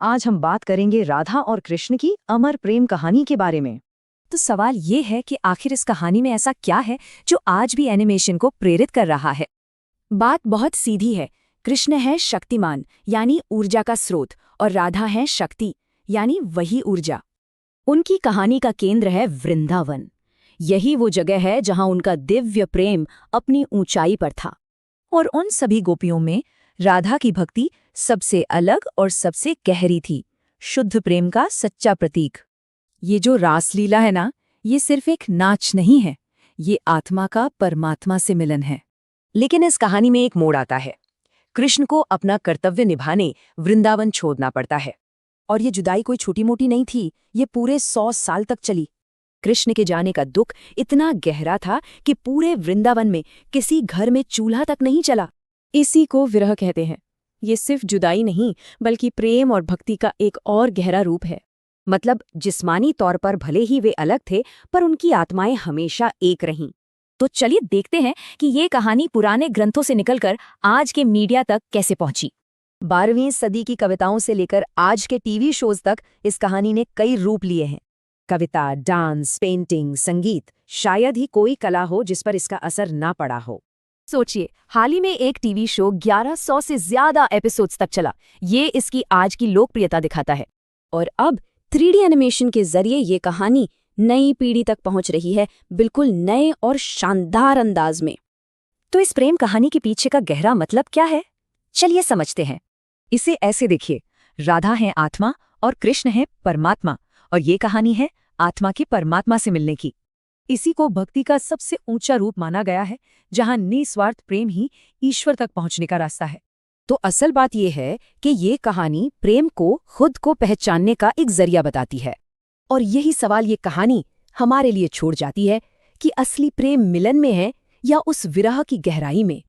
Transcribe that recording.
आज हम बात करेंगे राधा और कृष्ण की अमर प्रेम कहानी के बारे में। तो सवाल ये है कि आखिर इस कहानी में ऐसा क्या है जो आज भी एनिमेशन को प्रेरित कर रहा है। बात बहुत सीधी है। कृष्ण है शक्तिमान यानी ऊर्जा का स्रोत और राधा है शक्ति यानी वही ऊर्जा। उनकी कहानी का केंद्र है वृंदावन। यही वो जगह है जहां उनका दिव्य प्रेम अपनी ऊंचाई पर था। और उन सभी गोपियों में राधा की भक्ति सबसे अलग और सबसे गहरी थी, शुद्ध प्रेम का सच्चा प्रतीक। ये जो रासलीला है ना, ये सिर्फ एक नाच नहीं है, ये आत्मा का परमात्मा से मिलन है। लेकिन इस कहानी में एक मोड़ आता है। कृष्ण को अपना कर्तव्य निभाने वृंदावन छोड़ना पड़ता है। और ये जुदाई कोई छोटी मोटी नहीं थी, ये पूरे 100 साल तक चली। कृष्ण के जाने का दुख इतना गहरा था कि पूरे वृंदावन में किसी घर में चूल्हा तक नहीं चला। इसी को विरह कहते हैं। ये सिर्फ जुदाई नहीं बल्कि प्रेम और भक्ति का एक और गहरा रूप है। मतलब जिस्मानी तौर पर भले ही वे अलग थे, पर उनकी आत्माएं हमेशा एक रहीं। तो चलिए देखते हैं कि ये कहानी पुराने ग्रंथों से निकलकर आज के मीडिया तक कैसे पहुंची। 12वीं सदी की कविताओं से लेकर आज के टीवी शोज तक इस कहानी ने कई रूप लिए हैं। कविता, डांस, पेंटिंग, संगीत, शायद ही कोई कला हो जिस पर इसका असर ना पड़ा हो। सोचिए, हाल ही में एक टीवी शो 1100 से ज्यादा एपिसोड्स तक चला। ये इसकी आज की लोकप्रियता दिखाता है। और अब 3D एनिमेशन के जरिए ये कहानी नई पीढ़ी तक पहुंच रही है, बिल्कुल नए और शानदार अंदाज में। तो इस प्रेम कहानी के पीछे का गहरा मतलब क्या है? चलिए समझते हैं। इसे ऐसे देखिए, राधा है आत्मा और कृष्ण है परमात्मा, और ये कहानी है आत्मा की परमात्मा से मिलने की। इसी को भक्ति का सबसे ऊंचा रूप माना गया है, जहां निस्वार्थ प्रेम ही ईश्वर तक पहुंचने का रास्ता है। तो असल बात यह है कि ये कहानी प्रेम को खुद को पहचानने का एक जरिया बताती है। और यही सवाल ये कहानी हमारे लिए छोड़ जाती है कि असली प्रेम मिलन में है या उस विरह की गहराई में।